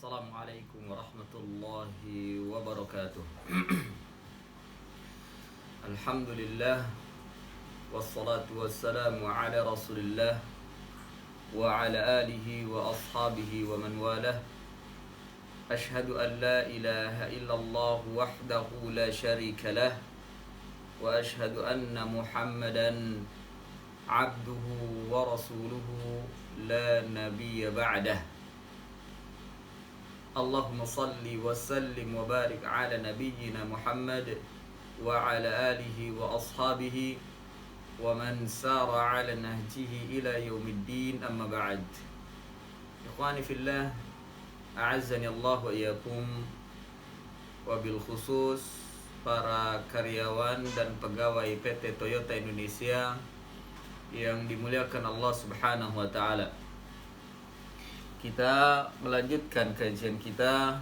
Assalamualaikum warahmatullahi wabarakatuh. Alhamdulillah, wassalatu wassalamu ala rasulillah wa ala alihi wa ashabihi wa man walah. Ashhadu an la ilaha illallah wahdahu la syarika lah, wa ashhadu anna muhammadan abduhu wa rasuluhu la nabiyya ba'dah. Allahumma salli wa sallim wa barik ala nabiyyina Muhammad wa ala alihi wa ashabihi wa man sara ala nahjihi ila yaumiddin, amma ba'd. Ikhwani fillah, a'azzani Allah wa iyyakum, wa bil khusus para karyawan dan pegawai PT Toyota Indonesia yang dimuliakan Allah Subhanahu wa taala. Kita melanjutkan kajian kita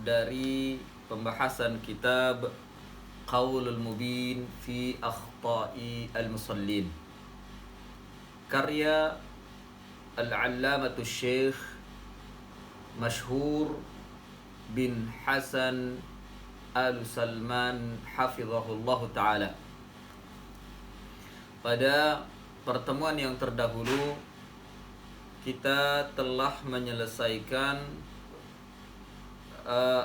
dari pembahasan kitab Qaulul Mubin fi Akhta'i al-Musallin, karya Al-Allamatul Syekh Mashhur bin Hasan Al-Salman hafizahullah ta'ala. Pada pertemuan yang terdahulu kita telah menyelesaikan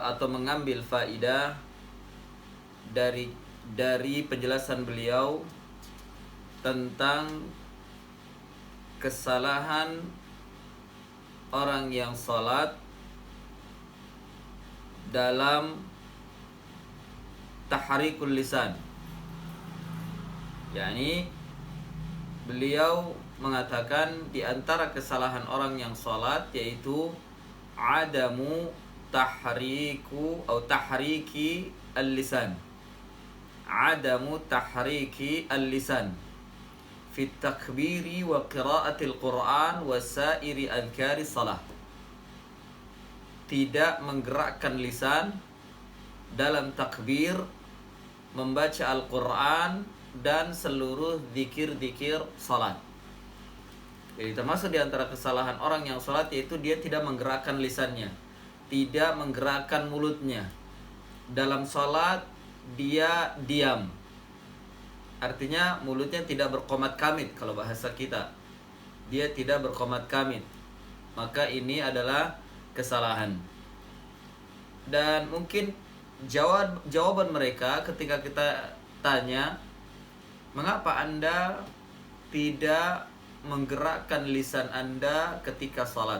atau mengambil faidah dari penjelasan beliau tentang kesalahan orang yang salat dalam tahrikul lisan. Yani beliau mengatakan di antara kesalahan orang yang salat yaitu adamu tahriki al-lisan. Adamu tahriki al-lisan fi takbiri wa qiraatil Qur'an wa sairi adhkari salah. Tidak menggerakkan lisan dalam takbir, membaca Al-Qur'an dan seluruh zikir-zikir salat. Jadi termasuk di antara kesalahan orang yang salat yaitu dia tidak menggerakkan lisannya, tidak menggerakkan mulutnya. Dalam salat dia diam. Artinya mulutnya tidak berqomat kamit kalau bahasa kita. Dia tidak berqomat kamit. Maka ini adalah kesalahan. Dan mungkin jawaban mereka ketika kita tanya, mengapa Anda tidak menggerakkan lisan Anda ketika salat?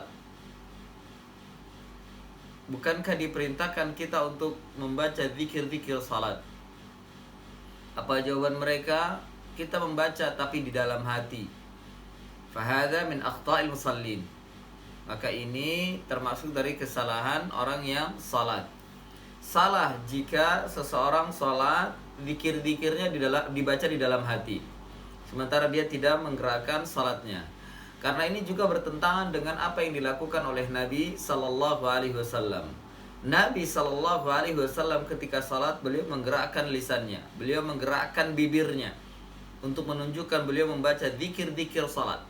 Bukankah diperintahkan kita untuk membaca zikir-zikir salat? Apa jawaban mereka? Kita membaca tapi di dalam hati. Fahadha min akhta'il musallin. Maka ini termasuk dari kesalahan orang yang salat. Salah jika seseorang salat zikir-zikirnya dibaca di dalam hati, sementara dia tidak menggerakkan salatnya. Karena ini juga bertentangan dengan apa yang dilakukan oleh Nabi sallallahu alaihi wasallam. Nabi sallallahu alaihi wasallam ketika salat beliau menggerakkan lisannya, beliau menggerakkan bibirnya untuk menunjukkan beliau membaca zikir-zikir salat.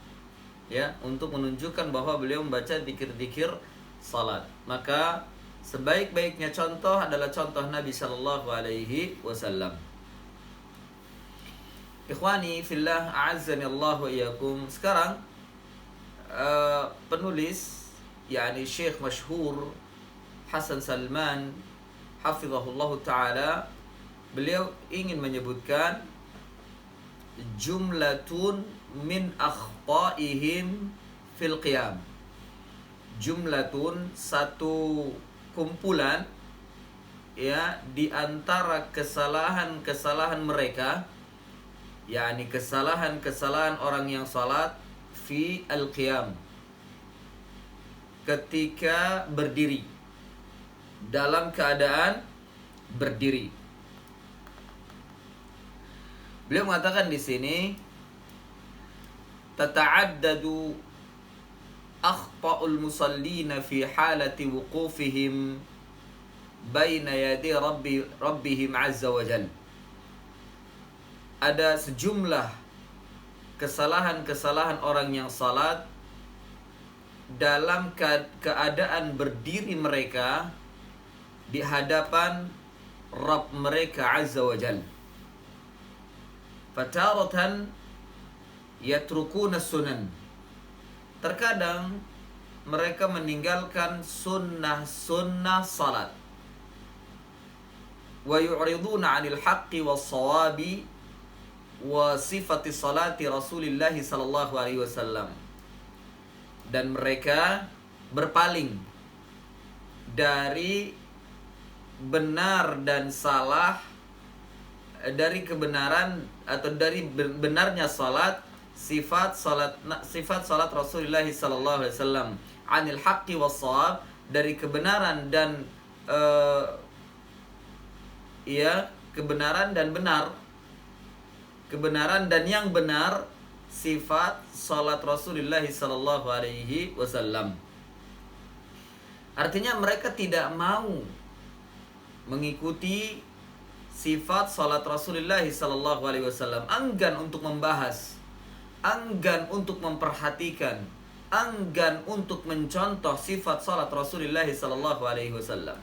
Ya, untuk menunjukkan bahwa beliau membaca zikir-zikir salat. Maka sebaik-baiknya contoh adalah contoh Nabi sallallahu alaihi wasallam. Ikhwani fillah, a'azzani Allah wa iyyakum. Sekarang penulis yakni Syekh Mashhur Hasan Salman hafizahullah taala, beliau ingin menyebutkan jumlatun min akhta'ihim fil qiyam. Jumlatun, satu kumpulan ya di antara kesalahan-kesalahan mereka, yakni kesalahan-kesalahan orang yang salat fi al-qiyam, ketika berdiri, dalam keadaan berdiri. Beliau mengatakan di sini tata'addadu akhta'ul musallina fi halati wuqufihim baina yadi rabbihim azza wa jalla. Ada sejumlah kesalahan-kesalahan orang yang salat dalam keadaan berdiri mereka di hadapan Rabb mereka Azza wa Jal. Fataratan yatrukuna sunan. Terkadang mereka meninggalkan sunnah-sunnah salat. Wa yu'riduna 'anil haqqi was-shawabi wa sifati salati Rasulillah sallallahu alaihi wasallam. Dan mereka berpaling dari benar dan salah, dari kebenaran atau dari benarnya salat, sifat salat Rasulullah sallallahu alaihi wasallam, anil haqqi was-shawab, dari kebenaran dan kebenaran dan benar, kebenaran dan yang benar sifat salat Rasulullah sallallahu alaihi wasallam. Artinya mereka tidak mau mengikuti sifat salat Rasulullah sallallahu alaihi wasallam, enggan untuk membahas, enggan untuk memperhatikan, enggan untuk mencontoh sifat salat Rasulullah sallallahu alaihi wasallam.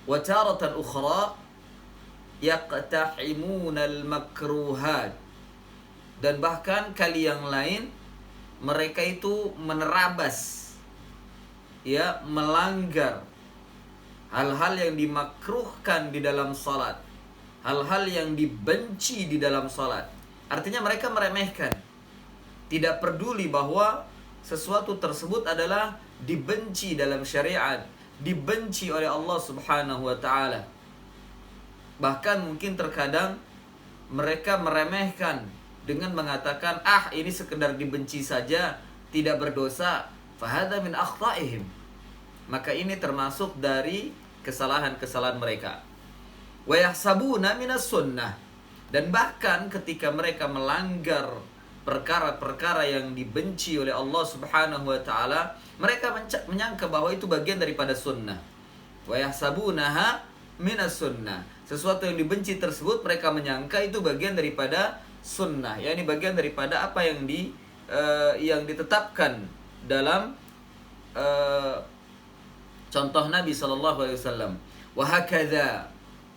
Wa taratan ukhra yaqtahimuna al-makruhat. Dan bahkan kali yang lain mereka itu menerabas, melanggar hal-hal yang dimakruhkan di dalam salat, hal-hal yang dibenci di dalam salat. Artinya mereka meremehkan, tidak peduli bahwa sesuatu tersebut adalah dibenci dalam syariat, dibenci oleh Allah Subhanahu wa taala. Bahkan mungkin terkadang mereka meremehkan dengan mengatakan, ini sekedar dibenci saja, tidak berdosa. Fahadha min akhta'ihim. Maka ini termasuk dari kesalahan-kesalahan mereka. Wa yahsabuna minas sunnah. Dan bahkan ketika mereka melanggar perkara-perkara yang dibenci oleh Allah Subhanahu wa taala, mereka menyangka bahwa itu bagian daripada sunnah. Wa yahsabunaha minas sunnah. Sesuatu yang dibenci tersebut mereka menyangka itu bagian daripada sunnah, yakni bagian daripada apa yang yang ditetapkan dalam contoh Nabi sallallahu alaihi wasallam. Wa hakadha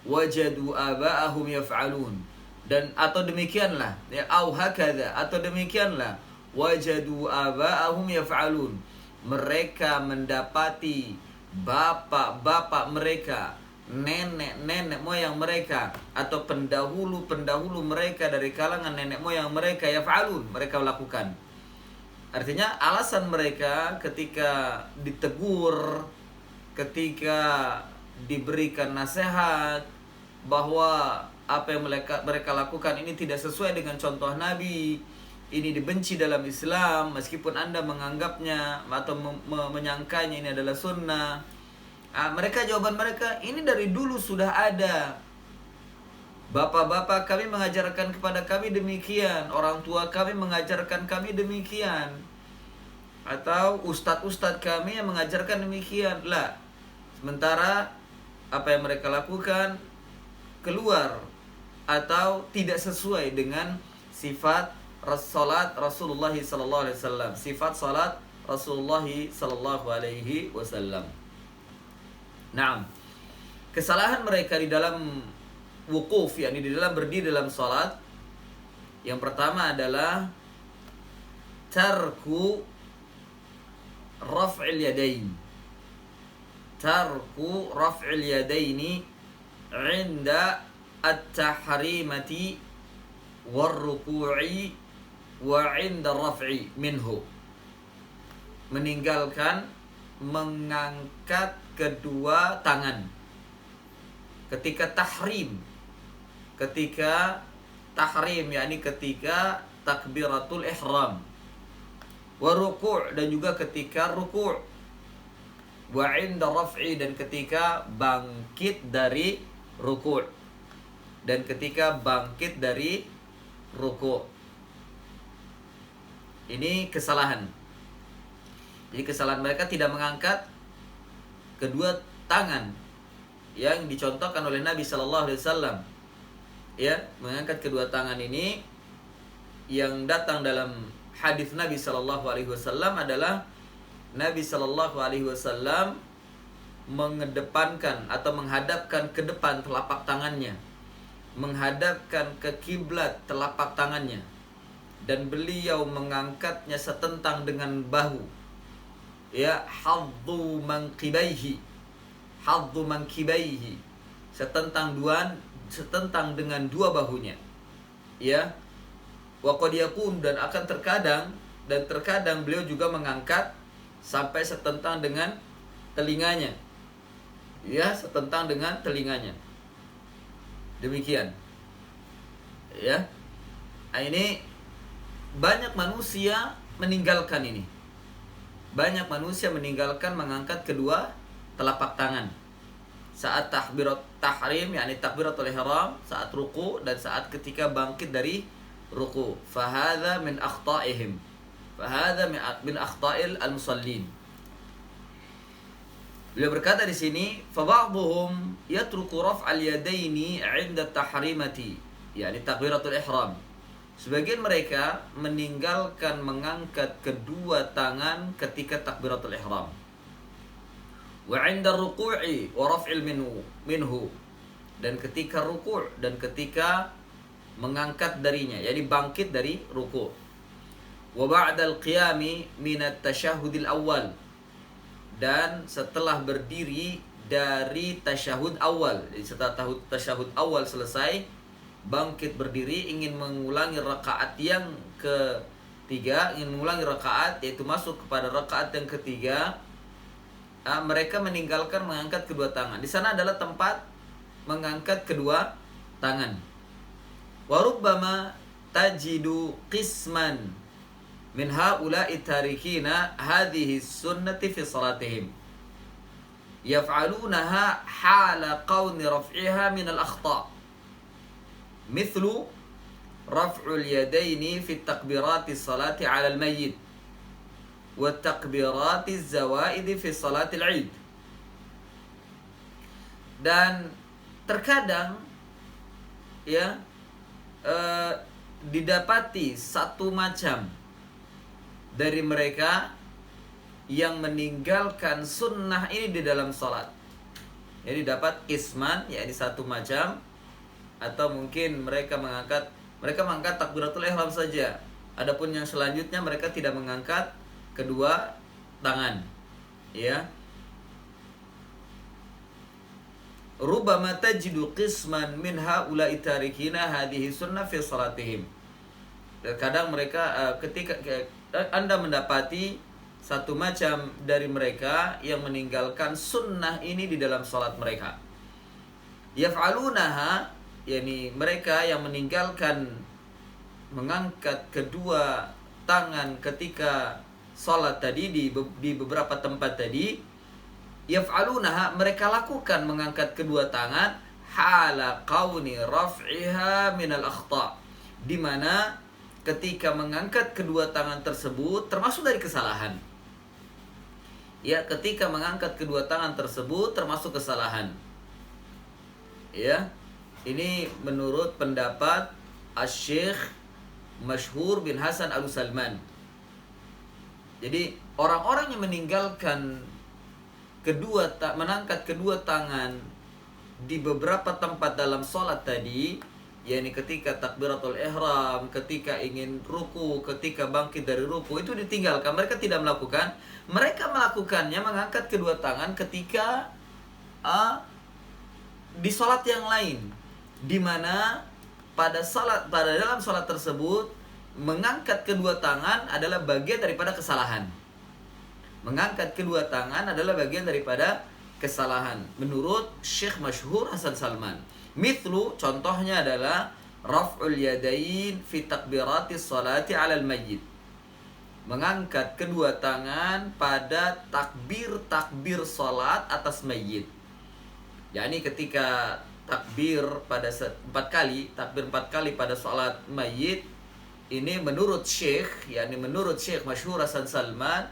wajadu aba'ahum yaf'alun. Dan atau demikianlah, au hakadha, atau demikianlah wajadu aba'ahum yaf'alun. Mereka mendapati bapak-bapak mereka, nenek-nenek moyang mereka, atau pendahulu-pendahulu mereka dari kalangan nenek moyang mereka, yaf'alun, mereka melakukan. Artinya alasan mereka ketika ditegur, ketika diberikan nasihat bahwa apa yang mereka lakukan ini tidak sesuai dengan contoh Nabi, ini dibenci dalam Islam, meskipun Anda menganggapnya atau menyangkanya ini adalah sunnah. Jawaban mereka, ini dari dulu sudah ada. Bapak-bapak kami mengajarkan kepada kami demikian, orang tua kami mengajarkan kami demikian, atau ustadz-ustadz kami yang mengajarkan demikian. Lah, sementara apa yang mereka lakukan keluar atau tidak sesuai dengan sifat salat Rasulullah sallallahu alaihi wasallam, sifat salat Rasulullah sallallahu alaihi wasallam. Nah, kesalahan mereka di dalam wukuf, yakni di dalam berdiri dalam salat, yang pertama adalah tarku raf'il yadain. Tarku raf'il yadaini 'inda at-tahrimati war-ruku'i wa 'inda raf'i minhu. Meninggalkan mengangkat kedua tangan ketika tahrim, yakni ketika takbiratul ihram, wa ruku', dan juga ketika ruku', wa 'inda raf'i, dan ketika bangkit dari ruku', dan ketika bangkit dari ruku'. Ini kesalahan. Jadi kesalahan mereka tidak mengangkat kedua tangan yang dicontohkan oleh Nabi sallallahu alaihi wasallam. Mengangkat kedua tangan ini yang datang dalam hadis Nabi Shallallahu Alaihi Wasallam adalah Nabi Shallallahu Alaihi Wasallam mengedepankan atau menghadapkan ke depan telapak tangannya, menghadapkan ke kiblat telapak tangannya, dan beliau mengangkatnya setentang dengan bahu, ya, haddu mankibaihi, setentang dengan dua bahunya, ya. Wa qad yakun, dan akan terkadang beliau juga mengangkat sampai setentang dengan telinganya, ya, setentang dengan telinganya. Demikian, ya. Nah, ini banyak manusia meninggalkan ini. Banyak manusia meninggalkan mengangkat kedua telapak tangan saat takbirat tahrim, yakni takbiratul ihram, saat ruku dan saat ketika bangkit dari ruku. Fahadha min akhta'ihim. Fahadha min akhta'il al-musallin. Beliau berkata di sini, fa ba'dhum yatruku raf'al yadaini 'inda tahrimati, yakni takbiratul ihram. Sebagian mereka meninggalkan mengangkat kedua tangan ketika takbiratul ihram. Wa 'inda ruku'i wa raf'il minhu, dan ketika ruku' dan ketika mengangkat darinya, yakni bangkit dari ruku'. Wa ba'da al-qiyami min at-tashahhudil awal, dan setelah berdiri dari tasyahud awal. Jadi setelah tasyahud awal selesai, bangkit berdiri, ingin mengulangi rakaat yang ketiga, ingin mengulangi rakaat, yaitu masuk kepada rakaat yang ketiga, mereka meninggalkan mengangkat kedua tangan. Di sana adalah tempat mengangkat kedua tangan. Wa rubbama tajidu qisman min haula'i tarikina hadhihi sunnati fi salatihim yaf'alunaha hala qawni raf'iha min al-akhta' mithlu raf'ul yadaini fi takbirati salati 'ala al-mayyit wa takbirati zawaidi fi salati al-'id. Dan terkadang, ya, didapati satu macam dari mereka yang meninggalkan sunnah ini di dalam sholat. Jadi dapat isman, yakni satu macam, atau mungkin mereka mengangkat takbiratul ihram saja. Adapun yang selanjutnya mereka tidak mengangkat kedua tangan, ya. Rubbama tajidu qisman min haula'i tarikina hadhihi sunnah fi salatihim. Kadang mereka ketika Anda mendapati satu macam dari mereka yang meninggalkan sunnah ini di dalam salat mereka. Yaf'alunaha, yakni mereka yang meninggalkan mengangkat kedua tangan ketika salat tadi di beberapa tempat tadi. Yaf'alunaha, mereka lakukan mengangkat kedua tangan hala qauni raf'iha minal akhta', di mana ketika mengangkat kedua tangan tersebut termasuk dari kesalahan. Ya, ketika mengangkat kedua tangan tersebut termasuk kesalahan. Ya, ini menurut pendapat Asy-Syaikh Masyhur bin Hasan Al-Salman. Jadi orang-orang yang meninggalkan menangkat kedua tangan di beberapa tempat dalam sholat tadi, yakni ketika takbiratul ihram, ketika ingin ruku, ketika bangkit dari ruku, itu ditinggalkan. Mereka tidak melakukan. Mereka melakukannya mengangkat kedua tangan ketika di sholat yang lain, di mana pada dalam sholat tersebut mengangkat kedua tangan adalah bagian daripada kesalahan. Mengangkat kedua tangan adalah bagian daripada kesalahan menurut Syekh Masyhur Hasan Salman. Mithlu, contohnya adalah raf'ul yadain fi takbiratis salati 'alal mayyit. Mengangkat kedua tangan pada takbir salat atas mayyit. yakni ketika takbir pada 4 kali, takbir 4 kali pada salat mayyit, ini menurut Syekh, yakni menurut Syekh Masyhur Hasan Salman,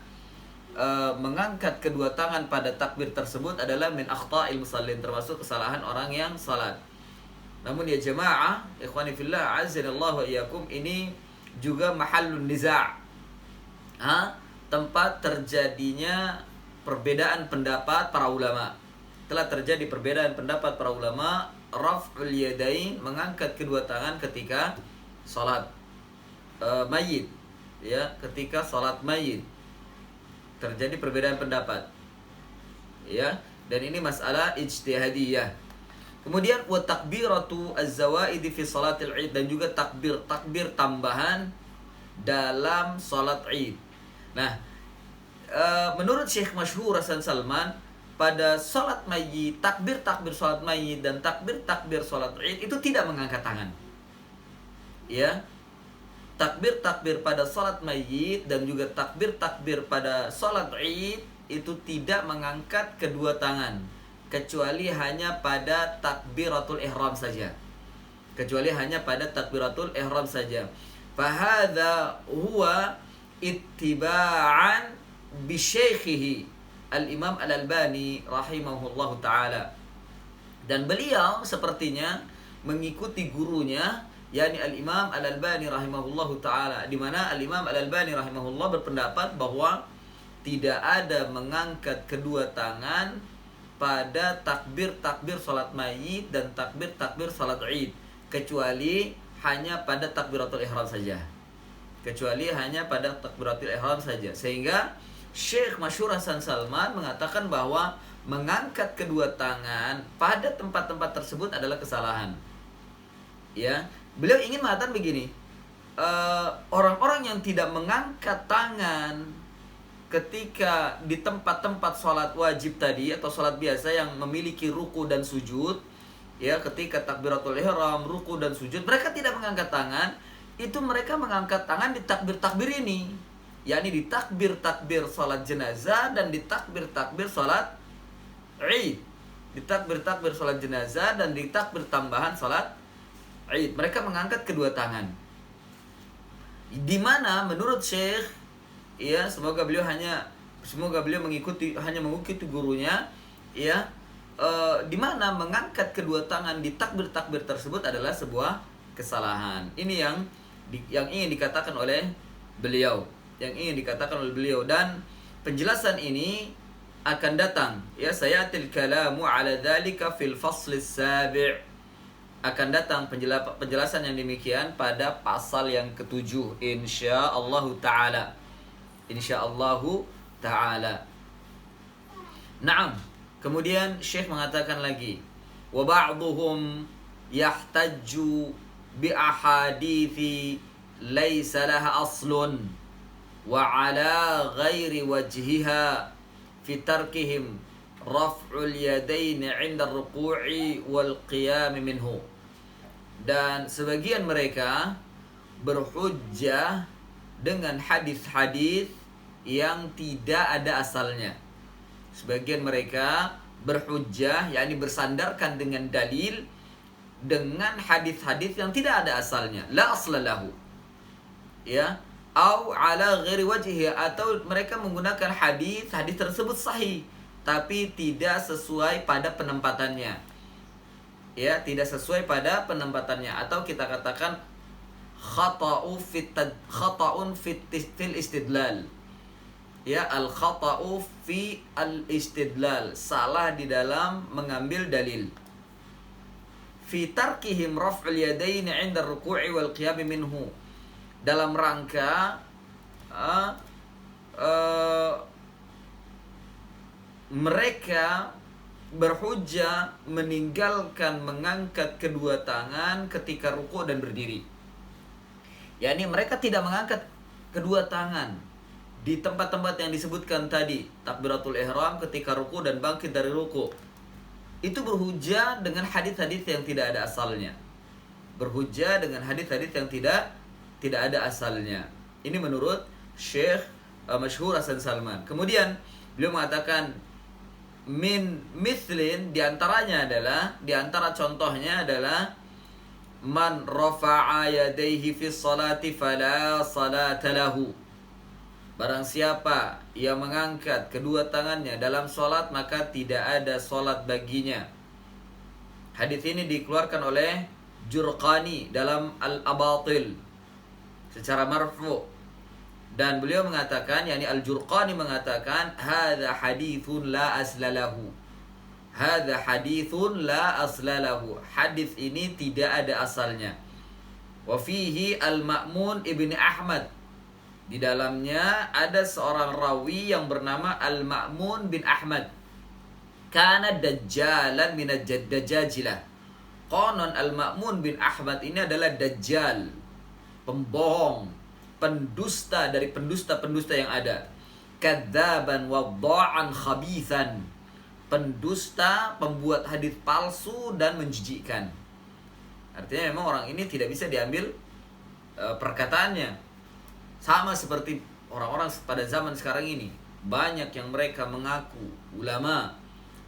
mengangkat kedua tangan pada takbir tersebut adalah min akhta'il musallin, termasuk kesalahan orang yang salat. Namun ya jemaah, ikhwani fillah, azanallahu wa iyyakum, ini juga mahallun niza', tempat terjadinya perbedaan pendapat para ulama. Telah terjadi perbedaan pendapat para ulama raf'ul yadain, mengangkat kedua tangan ketika salat mayit, ya, ketika salat mayit terjadi perbedaan pendapat, ya, dan ini masalah ijtihadiyah. Kemudian wa takbiratu az-zawaidi fi salatil id, dan juga takbir tambahan dalam salat id. Nah, menurut Syekh Masyhur Hasan Salman, pada salat mayit, takbir salat mayit dan takbir salat id itu tidak mengangkat tangan. Ya. Takbir pada salat mayit dan juga takbir pada salat id itu tidak mengangkat kedua tangan, kecuali hanya pada takbiratul ihram saja. Fahadha huwa ittiba'an bi syaikhihi Al-Imam Al-Albani rahimahullahu ta'ala. Dan beliau sepertinya mengikuti gurunya, yakni Al-Imam Al-Albani rahimahullahu ta'ala, di mana Al-Imam Al-Albani rahimahullah berpendapat bahwa tidak ada mengangkat kedua tangan pada takbir salat mayit dan takbir salat id, kecuali hanya pada takbiratul ihram saja. Sehingga Syekh Masyhur Hasan Salman mengatakan bahwa mengangkat kedua tangan pada tempat-tempat tersebut adalah kesalahan. Ya, beliau ingin mengatakan begini, orang-orang yang tidak mengangkat tangan ketika di tempat-tempat sholat wajib tadi atau sholat biasa yang memiliki ruku dan sujud, ya, ketika takbiratul ihram, ruku dan sujud, mereka tidak mengangkat tangan. Itu mereka mengangkat tangan di takbir ini, yakni di takbir sholat jenazah dan di takbir sholat id, di takbir sholat jenazah dan di takbir tambahan sholat id. Mereka mengangkat kedua tangan, di mana menurut Syekh, ya, semoga beliau mengikuti gurunya, ya, di mana mengangkat kedua tangan di takbir tersebut adalah sebuah kesalahan. Ini yang ingin dikatakan oleh beliau, dan penjelasan ini akan datang, ya, sayatil kalamu ala dzalika fil fasl as-sabi', akan datang penjelasan yang demikian pada pasal yang ke-7 insyaallah taala. Naam. Kemudian Syekh mengatakan lagi, wa ba'dhum yahtajju bi ahadithi laisa laha aslun wa ala ghairi wajhiha fi tarkihim raf'ul yadain 'inda ar-ruku'i wal qiyam minhu. Dan sebagian mereka berhujjah dengan hadis-hadis yang tidak ada asalnya. Sebagian mereka berhujjah, yakni bersandarkan dengan dalil dengan hadis-hadis yang tidak ada asalnya, la asla lahu, ya, au ala ghairi wajhi, atau mereka menggunakan hadis tersebut sahih tapi tidak sesuai pada penempatannya, ya, atau kita katakan khata'un fil istidlal, ya, al khata'u fi al istidlal, salah di dalam mengambil dalil. Fi tarkihim raf'ul yadaini 'inda ar-ruku'i wal qiyam minhu, dalam rangka mereka berhujjah meninggalkan mengangkat kedua tangan ketika ruku' dan berdiri. yakni mereka tidak mengangkat kedua tangan di tempat-tempat yang disebutkan tadi, takbiratul ihram, ketika ruku dan bangkit dari ruku. Itu berhujjah dengan hadis-hadis yang tidak ada asalnya. Tidak ada asalnya. Ini menurut Syekh Masyhur Hasan Salman. Kemudian beliau mengatakan min mithlin, di antara contohnya adalah man rafa'a yadayhi fi sholati fala salata lahu. Barang siapa yang mengangkat kedua tangannya dalam sholat, maka tidak ada sholat baginya. Hadis ini dikeluarkan oleh Jurqani dalam Al-Abatil secara marfu, Dan beliau mengatakan, yakni Al-Jurqani mengatakan, hadza haditsun la aslalahu. Hadza haditsun la aslalahu. Hadis ini tidak ada asalnya. Wa fihi Al-Ma'mun ibni Ahmad. Di dalamnya ada seorang rawi yang bernama Al-Ma'mun bin Ahmad. Kana dajjalan minad dajajilah. Konon Al-Ma'mun bin Ahmad ini adalah dajjal, pembohong, pendusta dari pendusta-pendusta yang ada. Kadzaban wadda'an khabithan. Pendusta, pembuat hadis palsu dan menjijikkan. Artinya memang orang ini tidak bisa diambil perkataannya. Sama seperti orang-orang pada zaman sekarang ini. Banyak yang mereka mengaku ulama,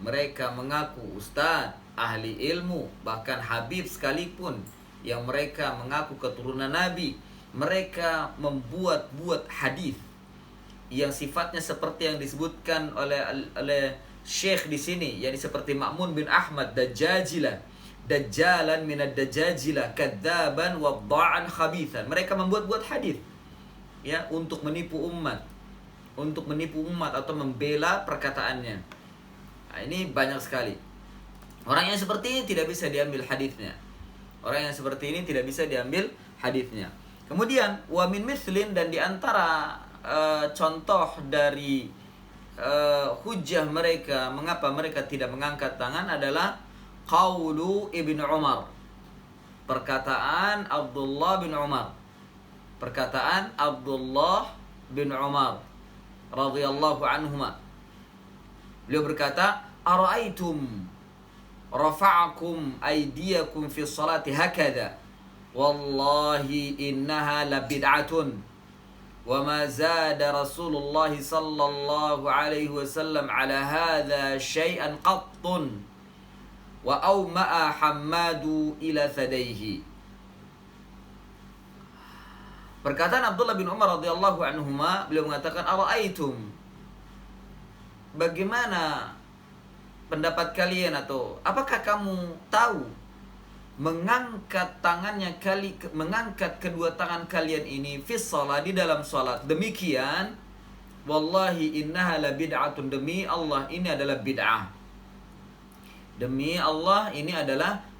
mereka mengaku ustadz, ahli ilmu, bahkan habib sekalipun, yang mereka mengaku keturunan Nabi. Mereka membuat-buat hadis yang sifatnya seperti yang disebutkan oleh Syekh di sini, yakni seperti Ma'mun bin Ahmad, dajjajilah, dajjalan minad dajajilah, kadzaban wadda'an khabithan. Mereka membuat-buat hadis ya untuk menipu umat, atau membela perkataannya. Nah, ini banyak sekali. Orang yang seperti ini tidak bisa diambil hadisnya. Kemudian wa min mithlin, dan diantara contoh dari hujjah mereka mengapa mereka tidak mengangkat tangan adalah qaulu Ibnu Umar, perkataan Abdullah bin Umar radhiyallahu anhuma. Beliau berkata, ara'aitum rafa'akum aydiyakum fi sholati hakadha wallahi innaha labid'atun wa ma zada Rasulullah sallallahu alaihi wasallam ala hadha syai'an qattun wa awma'a Hammadu ila thadaihi. Perkataan Abdullah bin Umar radhiyallahu anhuma, beliau mengatakan, ara'aitum, bagaimana pendapat kalian, atau apakah kamu tahu, mengangkat kedua tangan kalian ini fi shalah, di dalam salat, demikian, wallahi innaha la bid'atun, demi Allah ini adalah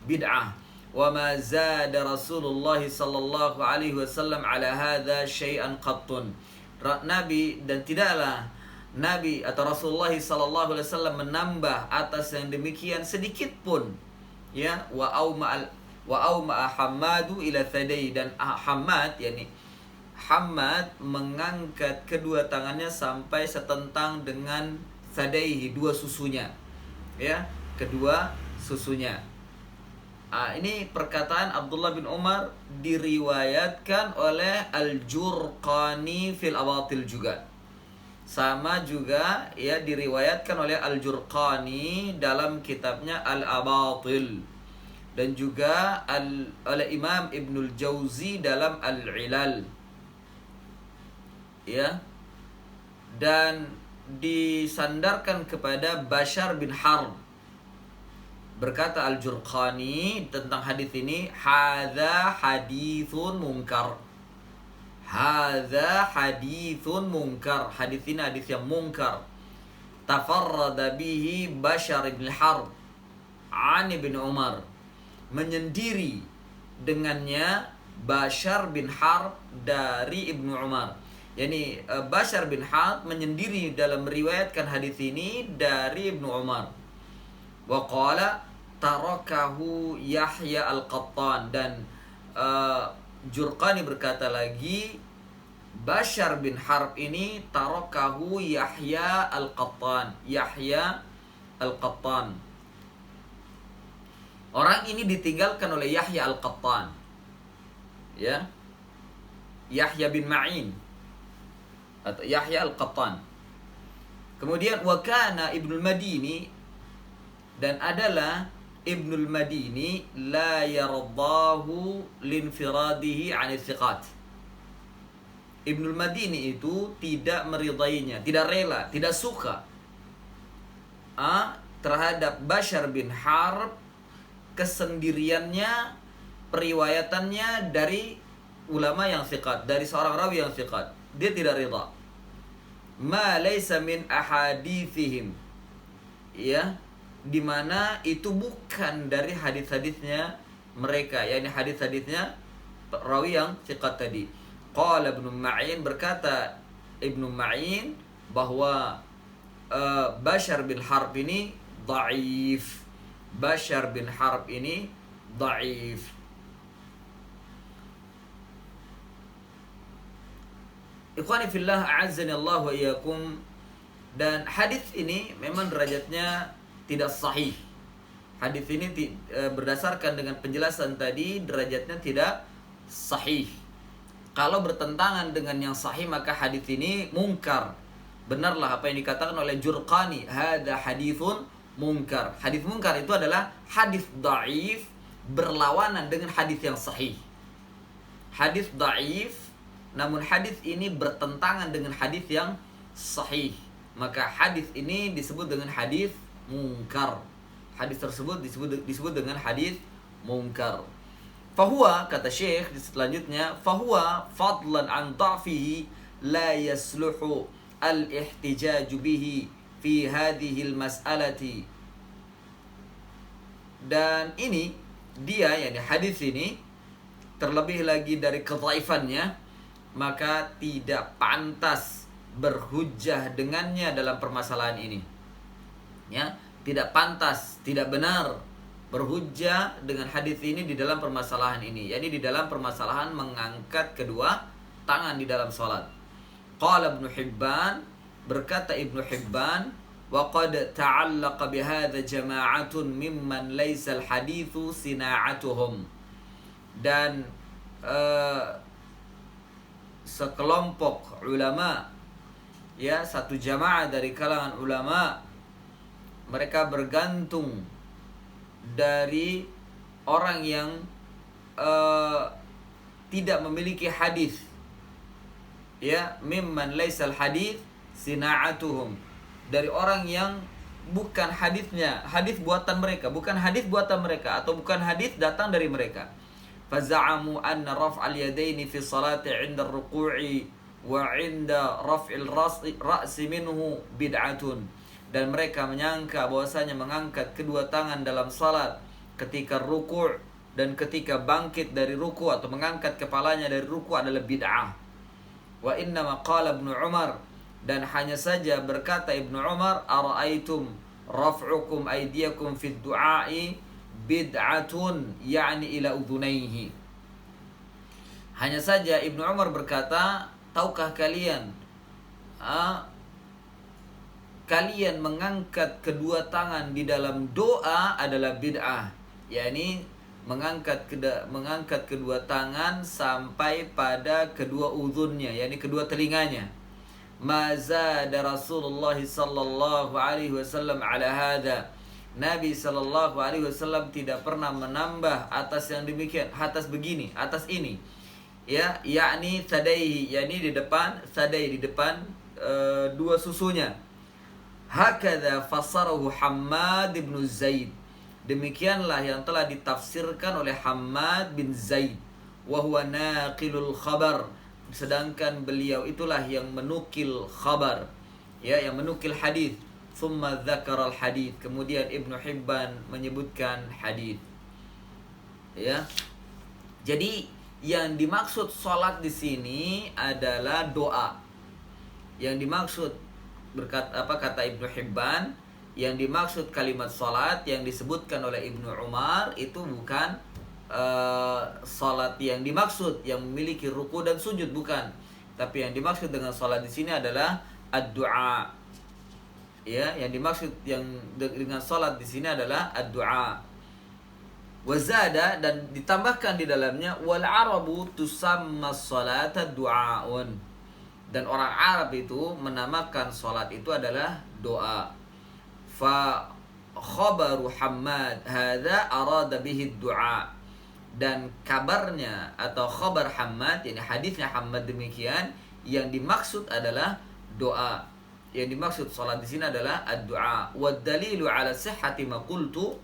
bid'ah, wa ma zada Rasulullah sallallahu alaihi wasallam ala hadza syai'an qattun. Nabi, dan tidaklah Nabi atau Rasulullah sallallahu alaihi wasallam menambah atas yang demikian sedikit pun, ya. Wa auma Hammadu ila thadai, dan Hammad, yakni Hammad mengangkat kedua tangannya sampai setentang dengan thadaihi, dua susunya, ya, kedua susunya. Ini perkataan Abdullah bin Umar diriwayatkan oleh Al-Jurqani fil Abatil juga. Sama juga ya diriwayatkan oleh Al-Jurqani dalam kitabnya Al-Abatil, dan juga oleh Imam Ibnul Jauzi dalam Al-Ilal, ya, dan disandarkan kepada Bashar bin Harb. Berkata Al-Jurqani tentang hadis ini, hadza haditsun munkar. Hadza haditsun munkar. Hadis ini hadis yang munkar. Tafarrada bihi Bashar bin Harb an Ibn Umar. Menyendiri dengannya Bashar bin Harb dari Ibnu Umar. Yani Bashar bin Harb menyendiri dalam meriwayatkan hadis ini dari Ibnu Umar. Wa qala tarakahu Yahya al-Qattan, dan Jurqani berkata lagi, Bashar bin Harb ini tarakahu Yahya al-Qattan. Orang ini ditinggalkan oleh Yahya al-Qattan, ya, Yahya bin Ma'in atau Yahya al-Qattan. Kemudian wa kana Ibnul Madini, dan adalah Ibnul Madini la yardahu linfiradihi 'anil thiqat. Ibnul Madini itu tidak meridainya, tidak rela, tidak suka terhadap Bashar bin Harb kesendiriannya, periwayatannya dari ulama yang thiqat, dari seorang rawi yang thiqat. dia tidak ridha. Ma laysa min ahadithihim, ya, di mana itu bukan dari hadis-hadisnya mereka, yakni hadis-hadisnya rawi yang thiqat tadi. Qala Ibnu Ma'in, berkata Ibnu Ma'in bahwa Bashar bin Harb ini dhaif. Bashar bin Harb ini dhaif. Ikhwani fillah, a'azzani Allah wa iyyakum. Dan hadis ini memang derajatnya tidak sahih. Hadis ini berdasarkan dengan penjelasan tadi, derajatnya tidak sahih. Kalau bertentangan dengan yang sahih, maka hadis ini mungkar. Benarlah apa yang dikatakan oleh Jurqani, hadza haditsun munkar. Hadis munkar itu adalah hadis dhaif berlawanan dengan hadis yang sahih. Hadis dhaif, namun hadis ini bertentangan dengan hadis yang sahih, maka hadis ini disebut dengan hadis munkar. Hadis tersebut disebut dengan hadis munkar. Fahuwa, kata Syekh selanjutnya, fahuwa fadlan an dha'fihi la yasluhu al-ihtijaj bihi fi hadhihi al-mas'alati. Dan ini dia, yakni hadis ini, terlebih lagi dari kedhaifannya, maka tidak pantas berhujjah dengannya dalam permasalahan ini. Ya, tidak pantas, tidak benar berhujjah dengan hadis ini di dalam permasalahan ini, yakni di dalam permasalahan mengangkat kedua tangan di dalam salat. Qala Ibnu Hibban, berkata Ibnu Hibban, wa qad ta'allaqa bihadza jama'atun mimman laysa al-haditsu sina'atuhum. Dan sekelompok ulama, ya, satu jamaah dari kalangan ulama, mereka bergantung dari orang yang tidak memiliki hadis, ya, mimman laisal hadis sina'atuhum, dari orang yang bukan hadisnya, hadis buatan mereka, bukan hadis buatan mereka, atau bukan hadis datang dari mereka. Faza'amu anna raf'al yadaini fi salati 'inda ar-ruku'i wa 'inda raf'il ra'si minhu bid'atun. Dan mereka menyangka bahwasanya mengangkat kedua tangan dalam salat ketika ruku' dan ketika bangkit dari ruku' atau mengangkat kepalanya dari ruku' adalah bid'ah. Wa inna ma qala Ibnu Umar, dan hanya saja berkata Ibnu Umar, ara'aitum raf'ukum aydiyakum fid du'a'i bid'atun, yakni ila udhunaihi. Hanya saja Ibnu Umar berkata, tahukah kalian kalian mengangkat kedua tangan di dalam doa adalah bid'ah, yakni mengangkat kedua tangan sampai pada kedua udhunnya, yakni kedua telinganya. Mazada Rasulullah sallallahu alaihi wasallam ala hadza. Nabi sallallahu alaihi wasallam tidak pernah menambah atas yang demikian, atas begini, atas ini. Ya, yakni sadaihi, yakni di depan sadai, di depan dua susunya. Hakadha fassarahu Hammad bin Zaid. Demikianlah yang telah ditafsirkan oleh Hammad bin Zaid. Wa huwa naqilul khabar. Sedangkan beliau itulah yang menukil khabar, ya, yang menukil hadis. Thumma dzakara al-hadis. Kemudian Ibnu Hibban menyebutkan hadis. Ya. Jadi yang dimaksud salat di sini adalah doa. Yang dimaksud kata Ibnu Hibban, yang dimaksud kalimat salat yang disebutkan oleh Ibnu Umar itu bukan salat yang dimaksud yang memiliki ruku dan sujud, bukan. Tapi yang dimaksud dengan salat di sini adalah ad-du'a. Ya, yang dimaksud dengan salat di sini adalah ad-du'a. Wazada, dan ditambahkan di dalamnya wal arabu tusamma salata du'aun. Dan orang Arab itu menamakan salat itu adalah doa. Fa khabaru Hammad hadza arada bihi du'a. Dan kabarnya atau khabar Hammad, yakni hadisnya Hammad demikian, yang dimaksud adalah doa. Yang dimaksud salat di sini adalah ad-du'a. Wa dalilu ala sihhati ma qultu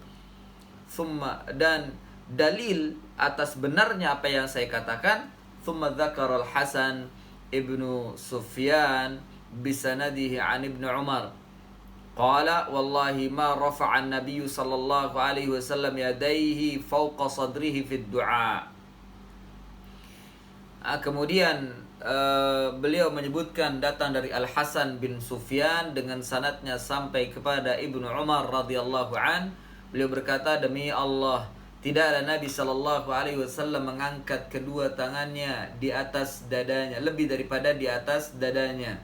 thumma, dan dalil atas benarnya apa yang saya katakan, thumma dzakara al-Hasan ibnu Sufyan bisanadihi an ibnu Umar qala wallahi ma rafa'a an-nabiy sallallahu alaihi wasallam yadayhi fawqa sadrihi fid du'a. Kemudian beliau menyebutkan datang dari Al-Hasan bin Sufyan dengan sanadnya sampai kepada Ibnu Umar radhiyallahu an. Beliau berkata, demi Allah, tidaklah Nabi sallallahu alaihi wasallam mengangkat kedua tangannya di atas dadanya, lebih daripada di atas dadanya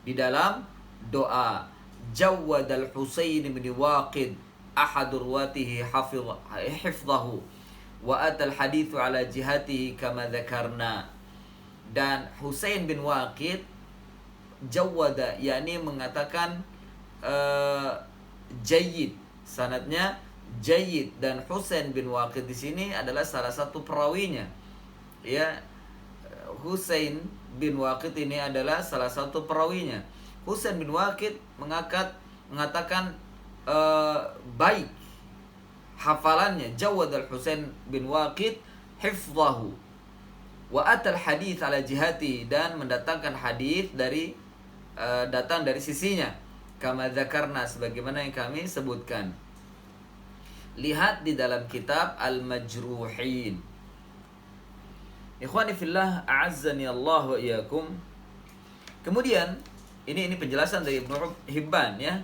di dalam doa. Jawad al-Husain bin Waqid ahadur ruwatihi hifdhahu wa atal hadithu ala jihatihi kama dzakarna. Dan Husain bin Waqid jawada, yakni mengatakan jayyid, sanadnya jayyid, dan Husain bin Waqid di sini adalah salah satu perawinya. Ya, Husain bin Waqid ini adalah salah satu perawinya. Husain bin Waqid mengatakan baik hafalannya. Jawad al-Husain bin Waqid hifdhahu wa atal hadits ala jihati, dan mendatangkan hadis dari datang dari sisinya, kama dzakarna, sebagaimana yang kami sebutkan. Lihat di dalam kitab Al-Majruhin. Ikhwani fillah, a'azzani Allah wa iyyakum. Kemudian ini penjelasan dari Ibnu Hibban, ya.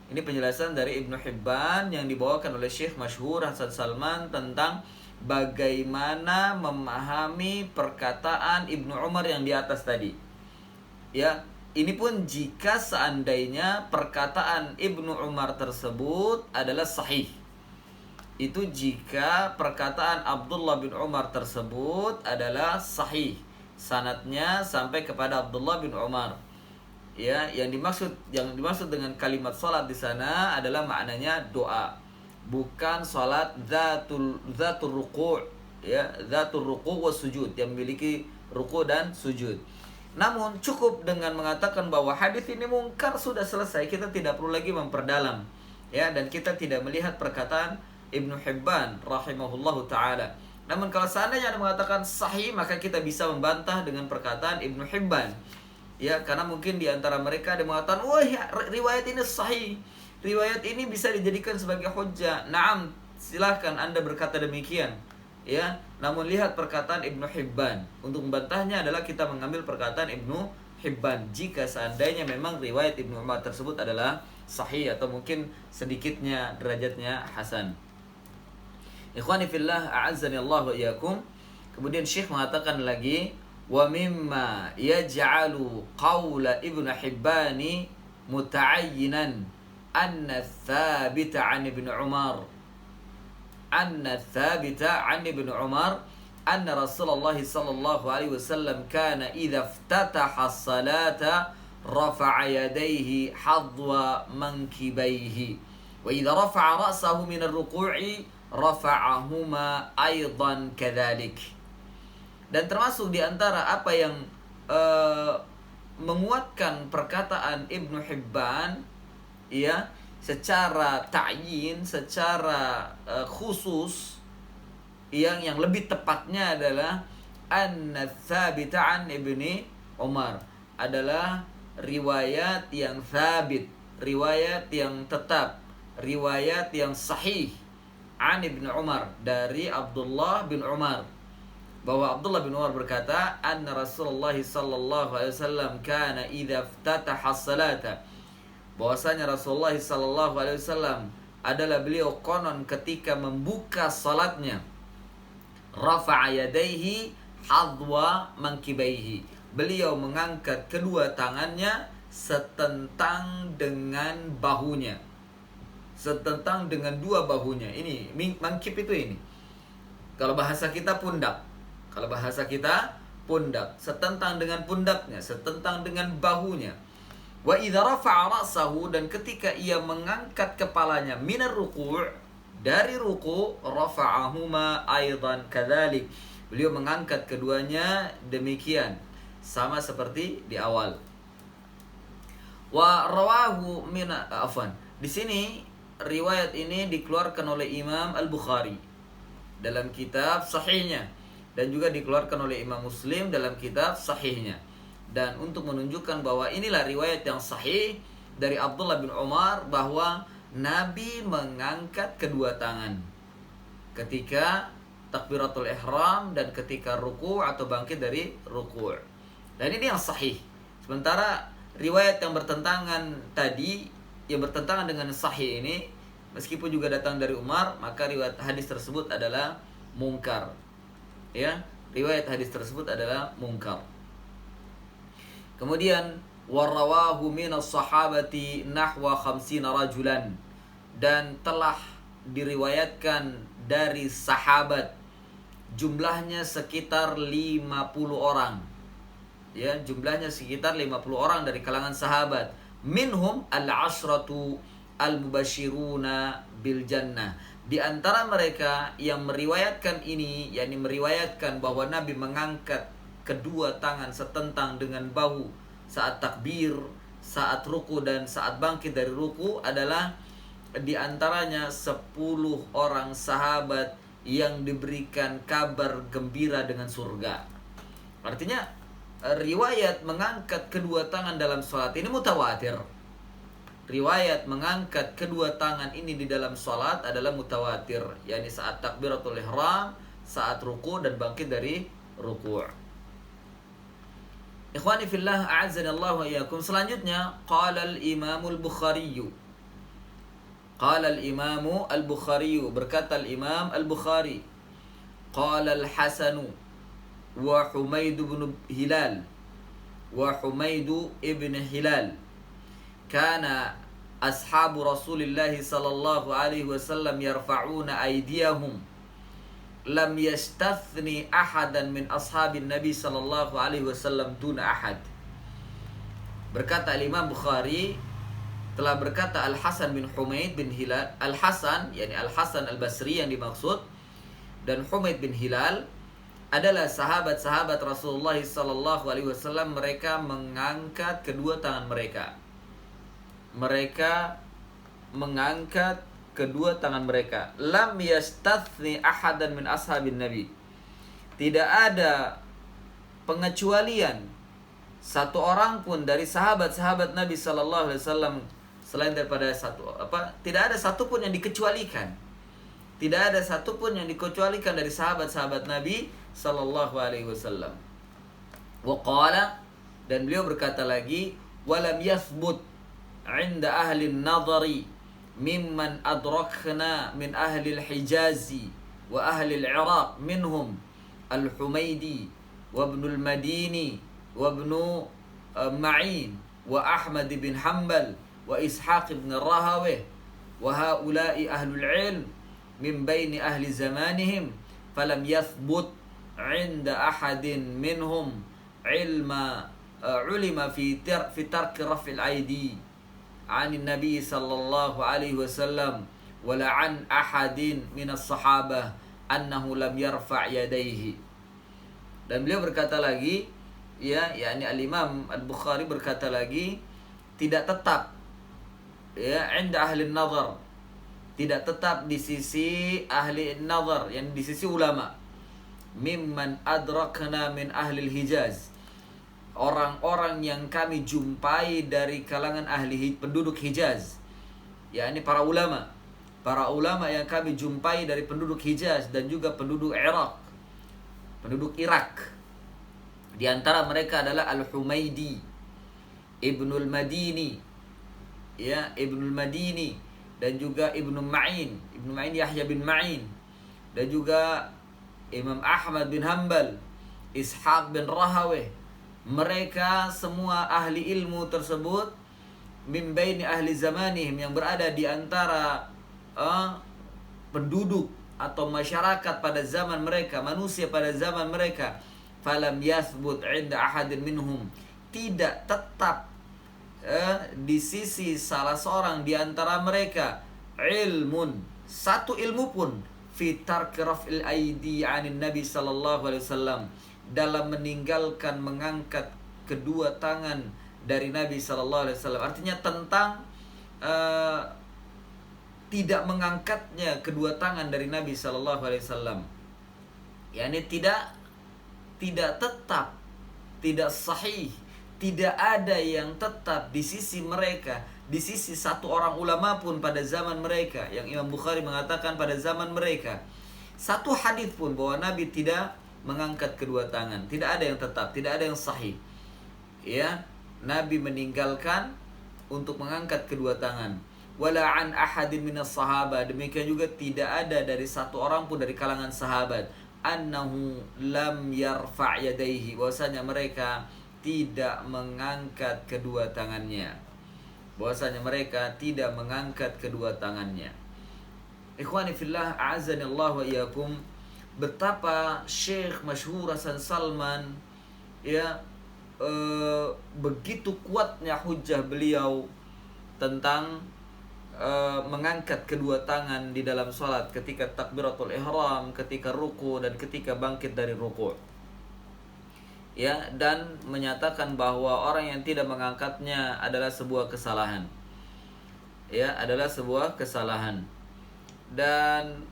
Ini penjelasan dari Ibnu Hibban yang dibawakan oleh Syekh Masyhur Hasan Salman tentang bagaimana memahami perkataan Ibnu Umar yang di atas tadi. Ya, ini pun jika seandainya perkataan Ibnu Umar tersebut adalah sahih. Itu jika perkataan Abdullah bin Umar tersebut adalah sahih, sanadnya sampai kepada Abdullah bin Umar. Ya, yang dimaksud dengan kalimat salat di sana adalah maknanya doa, bukan salat zatul ruku', ya, zatul ruku' was sujud, yang memiliki ruku' dan sujud. Namun cukup dengan mengatakan bahwa hadis ini mungkar, sudah selesai, kita tidak perlu lagi memperdalam, ya, dan kita tidak melihat perkataan Ibnu Hibban rahimahullahu taala. Namun kalau seandainya ada mengatakan sahih, maka kita bisa membantah dengan perkataan Ibnu Hibban. Ya, karena mungkin di antara mereka ada mengatakan, wah, ya, riwayat ini sahih, riwayat ini bisa dijadikan sebagai hujjah. Naam, silahkan Anda berkata demikian, ya. Namun lihat perkataan Ibnu Hibban. Untuk membantahnya adalah kita mengambil perkataan Ibnu Hibban jika seandainya memang riwayat Ibnu Umar tersebut adalah sahih atau mungkin sedikitnya derajatnya hasan. Ikhwani fillah, a'azzani Allah wa iyyakum. Kemudian Syekh mengatakan lagi, wa mimma yaj'alu qawla Ibnu Hibban muta'ayyinan anna thabita 'an Ibnu Umar anna Rasulullah sallallahu alaihi wasallam kana idza iftataha as-salata rafa'a yadayhi hadwa mankibaihi wa idza rafa'a ra'sahu min ar-ruku'i rafa'ahuma aidan kadzalik. Dan termasuk di antara apa yang menguatkan perkataan Ibnu Hibban, ya, secara ta'yin, secara khusus, yang lebih tepatnya adalah anna tsabita an Ibni Umar, adalah riwayat yang tsabit, riwayat yang tetap, riwayat yang sahih an Ibnu Umar, dari Abdullah bin Umar, bahwa Abdullah bin Umar berkata, anna Rasulullah sallallahu alaihi wasallam kana idza iftataha as-salata, bahwasanya Rasulullah sallallahu alaihi wasallam adalah beliau konon ketika membuka salatnya, rafa'a yadayhi hadwa mankibaihi, beliau mengangkat kedua tangannya setentang dengan bahunya, setentang dengan dua bahunya. Ini mankib itu ini. Kalau bahasa kita pundak. Kalau bahasa kita pundak, setentang dengan pundaknya, setentang dengan bahunya. Wa idza rafa'a ra'sahu, dan ketika ia mengangkat kepalanya, minar ruku', dari ruku', rafa'ahuma aidan kadzalik, beliau mengangkat keduanya demikian, sama seperti di awal. Wa rawahu min di sini riwayat ini dikeluarkan oleh Imam Al-Bukhari dalam kitab sahihnya, dan juga dikeluarkan oleh Imam Muslim dalam kitab sahihnya. Dan untuk menunjukkan bahwa inilah riwayat yang sahih dari Abdullah bin Umar bahwa Nabi mengangkat kedua tangan ketika takbiratul ihram dan ketika ruku' atau bangkit dari ruku'. Dan ini yang sahih. Sementara riwayat yang bertentangan tadi, yang bertentangan dengan sahih ini, meskipun juga datang dari Umar, maka riwayat hadis tersebut adalah mungkar. Ya, riwayat hadis tersebut adalah mungkar. Kemudian warawahu minas sahabati nahwa 50 rajulan, dan telah diriwayatkan dari sahabat jumlahnya sekitar 50 orang. Ya, jumlahnya sekitar 50 orang dari kalangan sahabat. Minhum al-ashratu al-mubashiruna bil jannah. Di antara mereka yang meriwayatkan ini, yakni meriwayatkan bahwa Nabi mengangkat kedua tangan setentang dengan bahu saat takbir, saat ruku dan saat bangkit dari ruku, adalah di antaranya 10 orang sahabat yang diberikan kabar gembira dengan surga. Artinya riwayat mengangkat kedua tangan dalam sholat ini mutawatir. Riwayat mengangkat kedua tangan ini di dalam sholat adalah mutawatir, yakni saat takbiratul ihram, saat ruku dan bangkit dari ruku'. Ikhwani fillah, a'azzani Allah wa iyyakum. Selanjutnya, qala al-Imam al-Bukhari. Qala al-Imam al-Bukhari, berkata al-Imam al-Bukhari, qala al-Hasan wa Humaid bin Hilal wa Humaid ibn Hilal, kana ashabu Rasulillah sallallahu alaihi wasallam yarfa'una aydiyahum lam yastathni ahadan min ashabin Nabi sallallahu alaihi wasallam duna ahad. Berkata Imam Bukhari, telah berkata Al-Hasan bin Humaid bin Hilal. Al-Hasan, yakni Al-Hasan Al-Basri yang dimaksud, dan Humaid bin Hilal adalah sahabat-sahabat Rasulullah sallallahu alaihi wasallam. Mereka mengangkat kedua tangan mereka. Mereka mengangkat kedua tangan mereka. Lam yastathni ahadan min ashabin Nabi. Tidak ada pengecualian satu orang pun dari sahabat-sahabat Nabi sallallahu alaihi wasallam selain daripada tidak ada satu pun yang dikecualikan. Tidak ada satu pun yang dikecualikan dari sahabat-sahabat Nabi sallallahu alaihi wasallam. Wa qala, dan beliau berkata lagi, walam yathbut 'inda ahli an-nadhari mimman adrakna min ahli al-Hijazi wa ahli al-Iraq minhum al-Humaydi wa ibn al-Madini wa ibn Ma'in wa Ahmad bin Hanbal wa Ishaq bin Rahawih wa haula'i ahlul ilm min baini ahli zamanihim falam yathbut 'inda ahadin minhum ulima fi tarki raf'il aidi 'an Nabi sallallahu alaihi wasallam wala 'an ahadin minas sahabah annahu lam yarfa' yadayhi. Dan beliau berkata lagi, yakni al-Imam Al-Bukhari berkata lagi, tidak tetap inda ahli nazar, tidak tetap di sisi ahli nazar, yang di sisi ulama, mimman adrakna min ahli Hijaz, orang-orang yang kami jumpai dari kalangan ahli penduduk Hijaz, yakni para ulama yang kami jumpai dari penduduk Hijaz dan juga penduduk Irak. Di antara mereka adalah Al-Humaydi, Ibnul Madini, Ibnul Madini, dan juga Ibnu Ma'in, Yahya bin Ma'in, dan juga Imam Ahmad bin Hanbal, Ishaq bin Rahawih. Mereka semua ahli ilmu tersebut min baini ahli zamanihim, yang berada di antara penduduk atau masyarakat pada zaman mereka, manusia pada zaman mereka. Falam yathbut 'inda ahadin minhum, tidak tetap di sisi salah seorang di antara mereka ilmun, satu ilmu pun, fi tarki raf'il aidi 'anil Nabi sallallahu alaihi wasallam, dalam meninggalkan mengangkat kedua tangan dari Nabi sallallahu alaihi wasallam. Artinya tentang tidak mengangkatnya kedua tangan dari Nabi sallallahu alaihi wasallam. yakni tidak tetap, tidak sahih, tidak ada yang tetap di sisi mereka, di sisi satu orang ulama pun pada zaman mereka, yang Imam Bukhari mengatakan pada zaman mereka, satu hadis pun bahwa Nabi tidak mengangkat kedua tangan. Tidak ada yang tetap, tidak ada yang sahih. Ya, Nabi meninggalkan untuk mengangkat kedua tangan. Wala an ahadin minas sahabat, demikian juga tidak ada dari satu orang pun dari kalangan sahabat, annahu lam yarfa' yadayhi, bahwasanya mereka tidak mengangkat kedua tangannya. Bahwasanya mereka tidak mengangkat kedua tangannya. Ikhwani fillah, a'azzani Allah wa iyyakum, betapa Syekh masyhur Hasan Salman ya begitu kuatnya hujah beliau tentang mengangkat kedua tangan di dalam salat ketika takbiratul ihram, ketika ruku dan ketika bangkit dari ruku. Ya, dan menyatakan bahwa orang yang tidak mengangkatnya adalah sebuah kesalahan. Ya, adalah sebuah kesalahan. Dan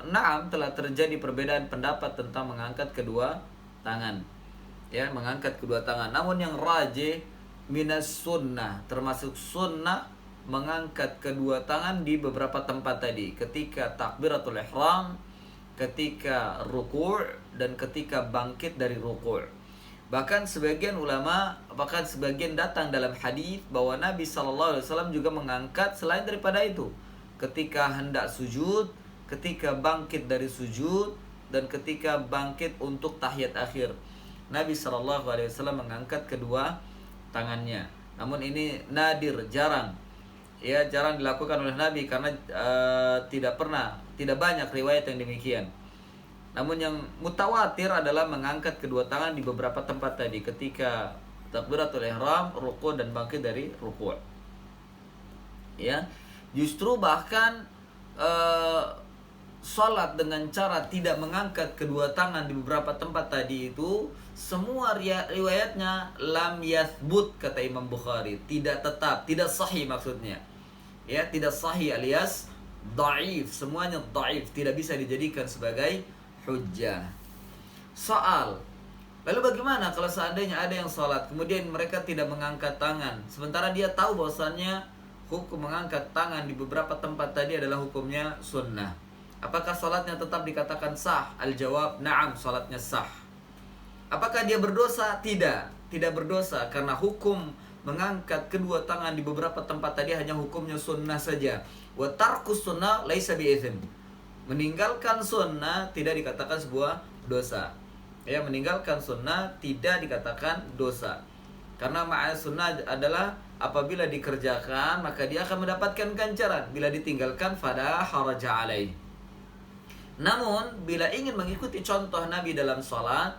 naam, telah terjadi perbedaan pendapat tentang mengangkat kedua tangan. Ya, mengangkat kedua tangan. Namun yang rajih minas sunnah, termasuk sunnah mengangkat kedua tangan di beberapa tempat tadi, ketika takbiratul ihram, ketika ruku' dan ketika bangkit dari ruku'. Bahkan sebagian ulama, bahkan sebagian datang dalam hadis bahwa Nabi SAW juga mengangkat selain daripada itu, ketika hendak sujud, ketika bangkit dari sujud, dan ketika bangkit untuk tahiyat akhir. Nabi SAW mengangkat kedua tangannya. Namun ini nadir, jarang. Ya, jarang dilakukan oleh Nabi karena tidak banyak riwayat yang demikian. Namun yang mutawatir adalah mengangkat kedua tangan di beberapa tempat tadi, ketika takbiratul ihram, ruku' dan bangkit dari ruku'. Ya, justru bahkan salat dengan cara tidak mengangkat kedua tangan di beberapa tempat tadi itu, semua riwayatnya lam yathbut, kata Imam Bukhari, tidak tetap, tidak sahih maksudnya. Ya, tidak sahih alias dhaif, semuanya dhaif, tidak bisa dijadikan sebagai hujjah. Soal, lalu bagaimana kalau seandainya ada yang salat kemudian mereka tidak mengangkat tangan, sementara dia tahu bahwasannya hukum mengangkat tangan di beberapa tempat tadi adalah hukumnya sunnah? Apakah salatnya tetap dikatakan sah? Al-jawab, na'am, salatnya sah. Apakah dia berdosa? Tidak berdosa, karena hukum mengangkat kedua tangan di beberapa tempat tadi hanya hukumnya sunnah saja. Wa tarkus sunnah laisa bi'ithim. Meninggalkan sunnah tidak dikatakan sebuah dosa. Ya, meninggalkan sunnah tidak dikatakan dosa. Karena ma'ana sunnah adalah apabila dikerjakan maka dia akan mendapatkan ganjaran, bila ditinggalkan fala haraja alaih. Namun bila ingin mengikuti contoh Nabi dalam salat,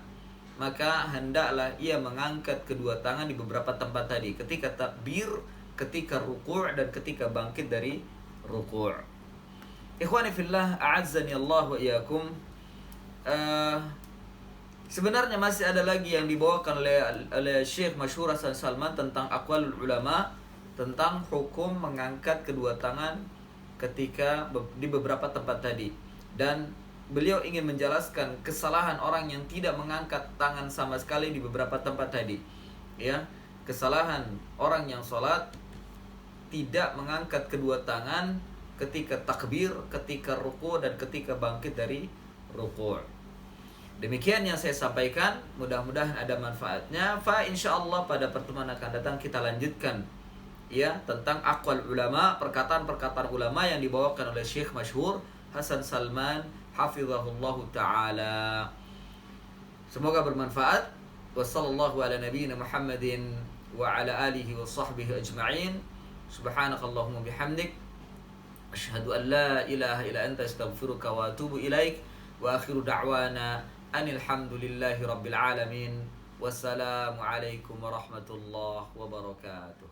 maka hendaklah ia mengangkat kedua tangan di beberapa tempat tadi, ketika takbir, ketika ruku' dan ketika bangkit dari ruku'. Ikhwani fillah, a'azzani Allah wa iyyakum. Sebenarnya masih ada lagi yang dibawakan oleh Syekh masyhur Hasan Salman tentang aqwalul ulama, tentang hukum mengangkat kedua tangan ketika di beberapa tempat tadi. Dan beliau ingin menjelaskan kesalahan orang yang tidak mengangkat tangan sama sekali di beberapa tempat tadi. Ya, kesalahan orang yang sholat tidak mengangkat kedua tangan ketika takbir, ketika ruku' dan ketika bangkit dari ruku'. Demikian yang saya sampaikan, mudah-mudahan ada manfaatnya. Fa insyaallah pada pertemuan akan datang kita lanjutkan ya tentang aqwal ulama, perkataan-perkataan ulama yang dibawakan oleh Syekh masyhur Hasan Salman hafizahullahu taala. Semoga bermanfaat. Wassallallahu ala nabiyyina Muhammadin wa ala alihi wa sahbihi ajma'in. Subhanakallahumma bihamdik, asyhadu an la ilaha illa anta, astaghfiruka wa atubu ilaik. Wa akhiru da'wana anil hamdulillahi rabbil alamin. Wassalamu alaikum warahmatullahi wabarakatuh.